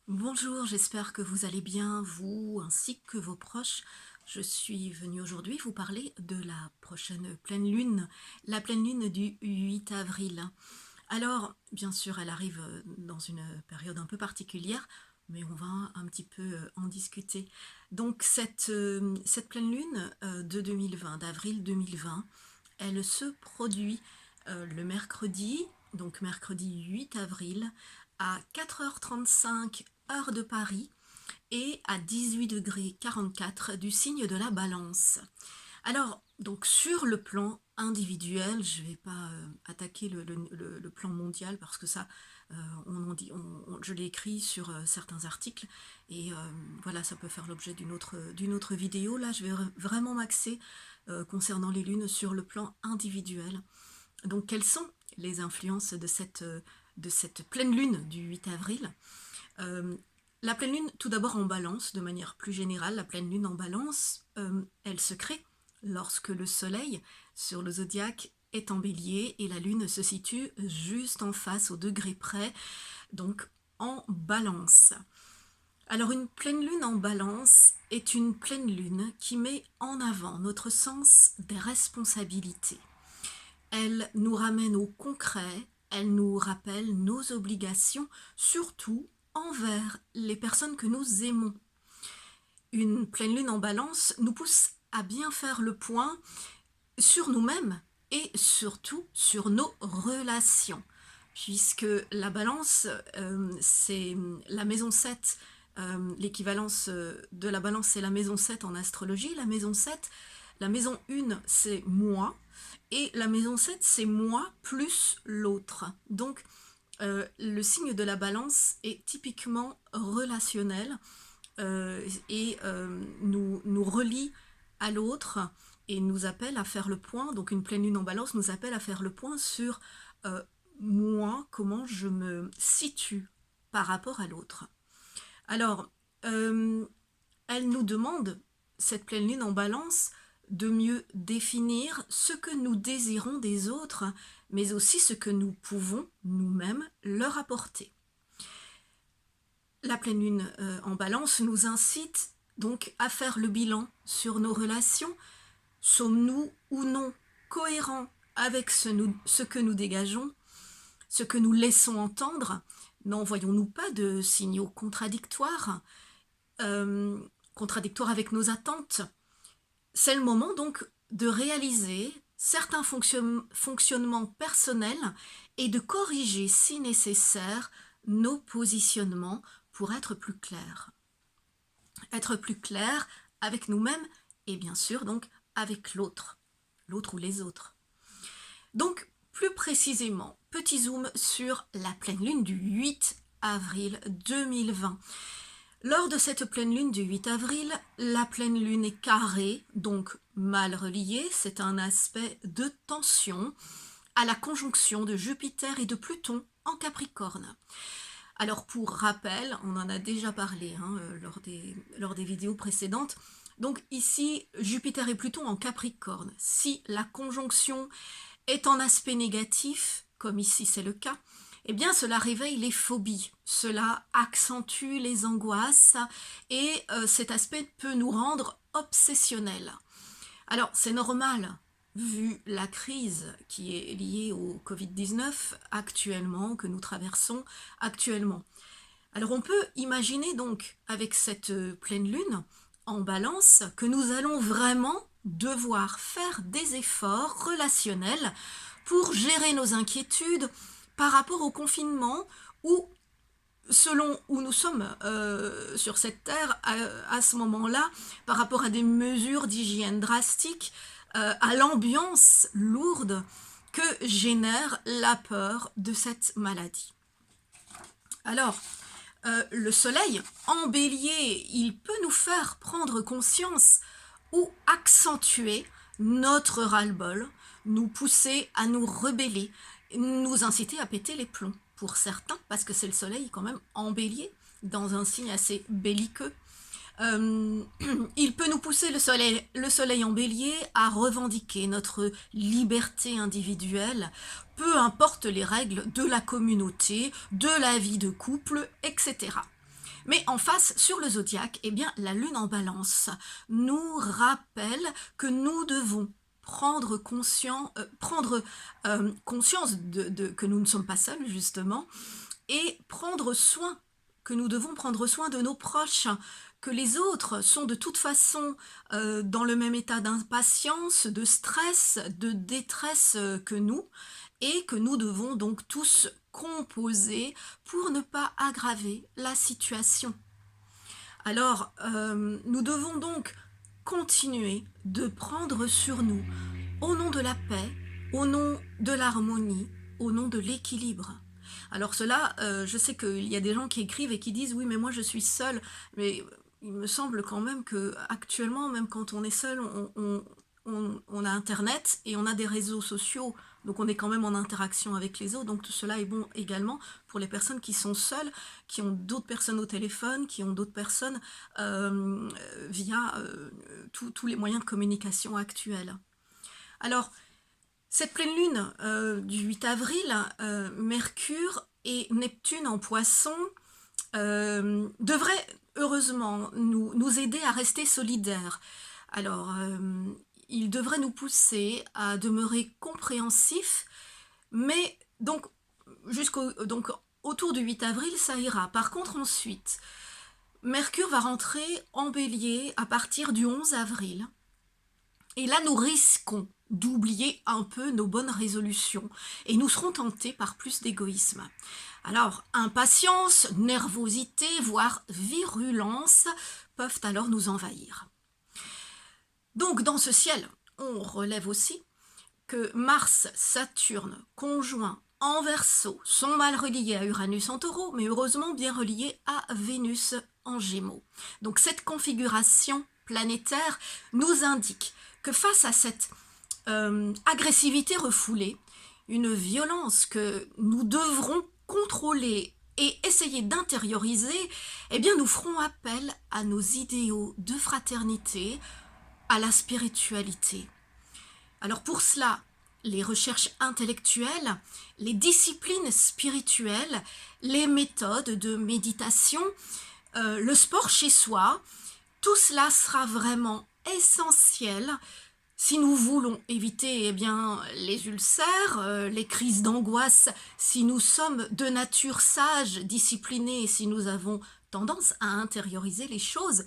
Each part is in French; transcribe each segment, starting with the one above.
Bonjour, j'espère que vous allez bien, vous ainsi que vos proches. Je suis venue aujourd'hui vous parler de la prochaine pleine lune, la pleine lune du 8 avril. Alors, bien sûr, elle arrive dans une période un peu particulière, mais on va un petit peu en discuter. Donc, cette pleine lune de 2020, d'avril 2020, elle se produit le mercredi, donc mercredi 8 avril, à 4h35 heure de Paris et à 18 degrés 44 du signe de la Balance. Alors, donc sur le plan individuel, je ne vais pas attaquer le plan mondial parce que ça, je l'ai écrit sur certains articles et voilà, ça peut faire l'objet d'une autre vidéo. Là, je vais vraiment m'axer concernant les lunes sur le plan individuel. Donc, quelles sont les influences de cette pleine lune du 8 avril? La pleine lune, tout d'abord en balance, de manière plus générale, la pleine lune en balance, elle se crée lorsque le soleil sur le zodiaque est en bélier et la lune se situe juste en face au degré près, donc en balance. Alors une pleine lune en balance est une pleine lune qui met en avant notre sens des responsabilités. Elle nous ramène au concret, elle nous rappelle nos obligations, surtout envers les personnes que nous aimons. Une pleine lune en balance nous pousse à bien faire le point sur nous-mêmes et surtout sur nos relations, puisque la balance, c'est la maison 7, l'équivalence de la balance, c'est la maison 7 en astrologie. La maison 7, la maison 1, c'est moi, et la maison 7, c'est moi plus l'autre. Donc, le signe de la balance est typiquement relationnel et nous relie à l'autre et nous appelle à faire le point. Donc, une pleine lune en balance nous appelle à faire le point sur euh, moi, comment je me situe par rapport à l'autre. Alors, elle nous demande, cette pleine lune en balance, de mieux définir ce que nous désirons des autres, mais aussi ce que nous pouvons nous-mêmes leur apporter. La pleine lune en balance nous incite donc à faire le bilan sur nos relations. Sommes-nous ou non cohérents avec ce que nous dégageons, ce que nous laissons entendre? N'en voyons-nous pas de signaux contradictoires, contradictoires avec nos attentes? C'est le moment donc de réaliser certains fonctionnements personnels et de corriger si nécessaire nos positionnements pour être plus clairs. Être plus clair avec nous-mêmes et bien sûr donc avec l'autre ou les autres. Donc plus précisément, petit zoom sur la pleine lune du 8 avril 2020. Lors de cette pleine lune du 8 avril, la pleine lune est carrée, donc mal reliée. C'est un aspect de tension à la conjonction de Jupiter et de Pluton en Capricorne. Alors pour rappel, on en a déjà parlé lors des vidéos précédentes. Donc ici, Jupiter et Pluton en Capricorne. Si la conjonction est en aspect négatif, comme ici c'est le cas, eh bien cela réveille les phobies, cela accentue les angoisses et cet aspect peut nous rendre obsessionnels. Alors c'est normal, vu la crise qui est liée au Covid-19 actuellement, que nous traversons actuellement. Alors on peut imaginer donc avec cette pleine lune en balance que nous allons vraiment devoir faire des efforts relationnels pour gérer nos inquiétudes par rapport au confinement ou selon où nous sommes sur cette terre à ce moment-là, par rapport à des mesures d'hygiène drastiques, à l'ambiance lourde que génère la peur de cette maladie. Alors, le soleil en bélier, il peut nous faire prendre conscience ou accentuer notre ras-le-bol, nous pousser à nous rebeller, nous inciter à péter les plombs pour certains, parce que c'est le soleil quand même en bélier, dans un signe assez belliqueux. Il peut nous pousser le soleil en bélier à revendiquer notre liberté individuelle, peu importe les règles de la communauté, de la vie de couple, etc. Mais en face, sur le zodiaque, eh bien, la lune en balance nous rappelle que nous devons prendre conscience que nous ne sommes pas seuls, justement, et que nous devons prendre soin de nos proches, que les autres sont de toute façon dans le même état d'impatience, de stress, de détresse que nous, et que nous devons donc tous composer pour ne pas aggraver la situation. Alors, nous devons donc continuer de prendre sur nous, au nom de la paix, au nom de l'harmonie, au nom de l'équilibre. Alors cela, je sais qu'il y a des gens qui écrivent et qui disent « oui, mais moi je suis seule », mais il me semble quand même que actuellement, même quand on est seul, on a Internet et on a des réseaux sociaux, donc on est quand même en interaction avec les autres, donc tout cela est bon également pour les personnes qui sont seules, qui ont d'autres personnes au téléphone, qui ont d'autres personnes via tous les moyens de communication actuels. Alors, cette pleine lune du 8 avril, Mercure et Neptune en Poisson devraient heureusement nous aider à rester solidaires. Alors, il devrait nous pousser à demeurer compréhensifs, mais donc autour du 8 avril, ça ira. Par contre, ensuite, Mercure va rentrer en Bélier à partir du 11 avril. Et là, nous risquons d'oublier un peu nos bonnes résolutions et nous serons tentés par plus d'égoïsme. Alors, impatience, nervosité, voire virulence peuvent alors nous envahir. Donc, dans ce ciel, on relève aussi que Mars, Saturne, conjoints en Verseau, sont mal reliés à Uranus en Taureau, mais heureusement bien reliés à Vénus en Gémeaux. Donc, cette configuration planétaire nous indique que face à cette agressivité refoulée, une violence que nous devrons contrôler et essayer d'intérioriser, eh bien nous ferons appel à nos idéaux de fraternité, à la spiritualité. Alors pour cela, les recherches intellectuelles, les disciplines spirituelles, les méthodes de méditation, le sport chez soi, tout cela sera vraiment essentiel si nous voulons éviter les ulcères, les crises d'angoisse, si nous sommes de nature sage, disciplinée, si nous avons tendance à intérioriser les choses,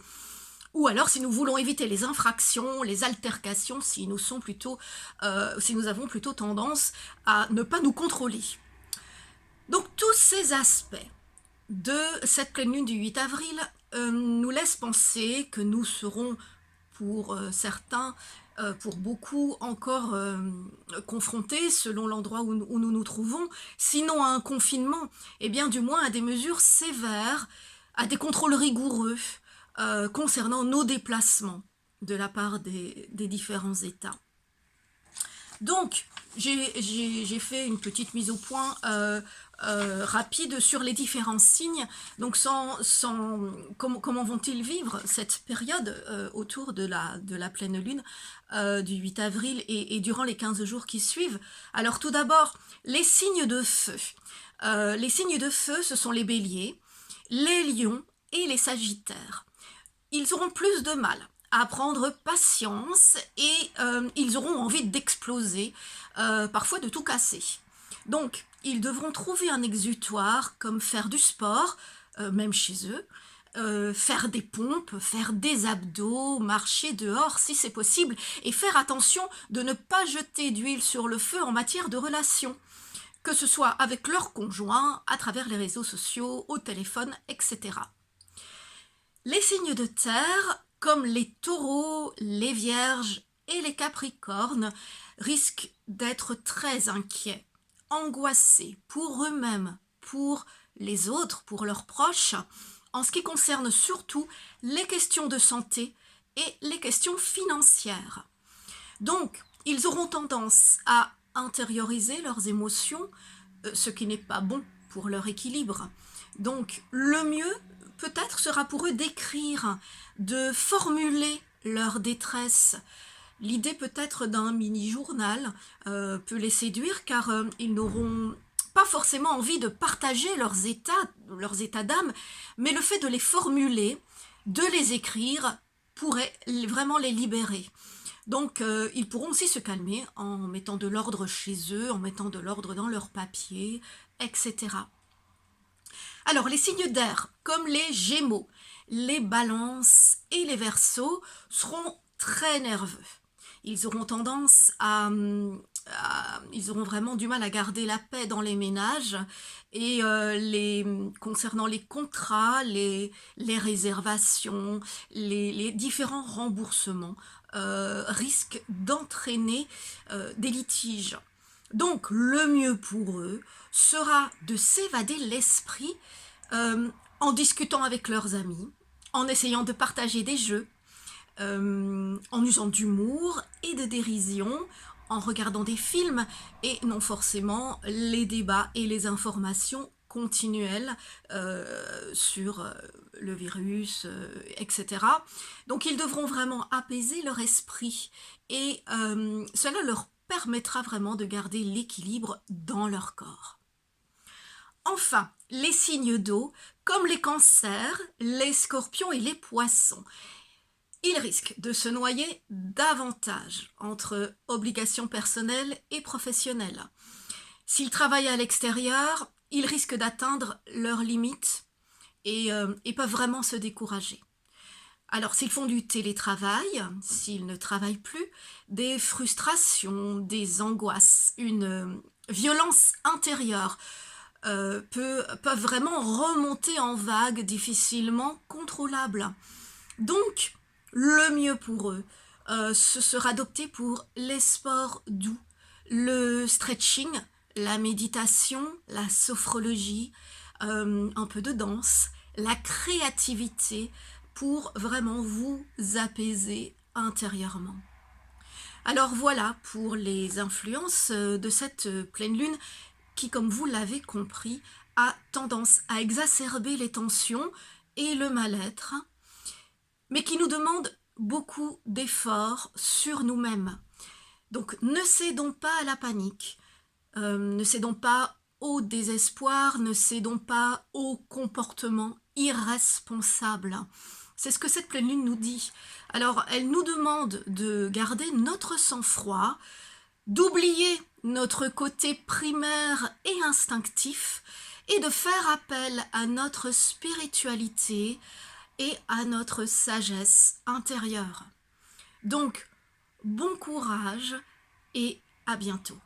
ou alors si nous voulons éviter les infractions, les altercations, si nous avons plutôt tendance à ne pas nous contrôler. Donc tous ces aspects de cette pleine lune du 8 avril nous laissent penser que nous serons pour certains, pour beaucoup encore confrontés selon l'endroit où nous nous trouvons, sinon à un confinement, eh bien du moins à des mesures sévères, à des contrôles rigoureux concernant nos déplacements de la part des différents États. Donc, j'ai fait une petite mise au point rapide sur les différents signes. Donc, comment vont-ils vivre cette période autour de la pleine lune du 8 avril et durant les 15 jours qui suivent? Alors, tout d'abord, les signes de feu. Les signes de feu, ce sont les béliers, les lions et les sagittaires. Ils auront plus de mal à prendre patience et ils auront envie d'exploser, parfois de tout casser. Donc, ils devront trouver un exutoire comme faire du sport, même chez eux, faire des pompes, faire des abdos, marcher dehors si c'est possible, et faire attention de ne pas jeter d'huile sur le feu en matière de relations, que ce soit avec leur conjoint, à travers les réseaux sociaux, au téléphone, etc. Les signes de terre, comme les taureaux, les vierges et les capricornes, risquent d'être très inquiets, angoissés pour eux-mêmes, pour les autres, pour leurs proches, en ce qui concerne surtout les questions de santé et les questions financières. Donc, ils auront tendance à intérioriser leurs émotions, ce qui n'est pas bon pour leur équilibre. Donc, le mieux peut-être sera pour eux d'écrire, de formuler leur détresse. L'idée peut-être d'un mini-journal peut les séduire car ils n'auront pas forcément envie de partager leurs états d'âme, mais le fait de les formuler, de les écrire, pourrait vraiment les libérer. Donc, ils pourront aussi se calmer en mettant de l'ordre chez eux, en mettant de l'ordre dans leurs papiers, etc. Alors, les signes d'air, comme les Gémeaux, les Balances et les Verseaux, seront très nerveux. Ils auront tendance ils auront vraiment du mal à garder la paix dans les ménages et concernant les contrats, les réservations, les différents remboursements risquent d'entraîner des litiges. Donc le mieux pour eux sera de s'évader l'esprit en discutant avec leurs amis, en essayant de partager des jeux, en usant d'humour et de dérision, en regardant des films et non forcément les débats et les informations continuelles sur le virus, etc. Donc ils devront vraiment apaiser leur esprit et cela leur permettra vraiment de garder l'équilibre dans leur corps. Enfin, les signes d'eau, comme les cancers, les scorpions et les poissons, ils risquent de se noyer davantage entre obligations personnelles et professionnelles. S'ils travaillent à l'extérieur, ils risquent d'atteindre leurs limites et peuvent vraiment se décourager. Alors s'ils font du télétravail, s'ils ne travaillent plus, des frustrations, des angoisses, une violence intérieure peuvent vraiment remonter en vagues difficilement contrôlables. Donc, le mieux pour eux, ce sera d'opter pour les sports doux, le stretching, la méditation, la sophrologie, un peu de danse, la créativité pour vraiment vous apaiser intérieurement. Alors voilà pour les influences de cette pleine lune qui, comme vous l'avez compris, a tendance à exacerber les tensions et le mal-être, mais qui nous demande beaucoup d'efforts sur nous-mêmes. Donc ne cédons pas à la panique, ne cédons pas au désespoir, ne cédons pas au comportement irresponsable. C'est ce que cette pleine lune nous dit. Alors elle nous demande de garder notre sang-froid, d'oublier notre côté primaire et instinctif et de faire appel à notre spiritualité et à notre sagesse intérieure. Donc, bon courage et à bientôt.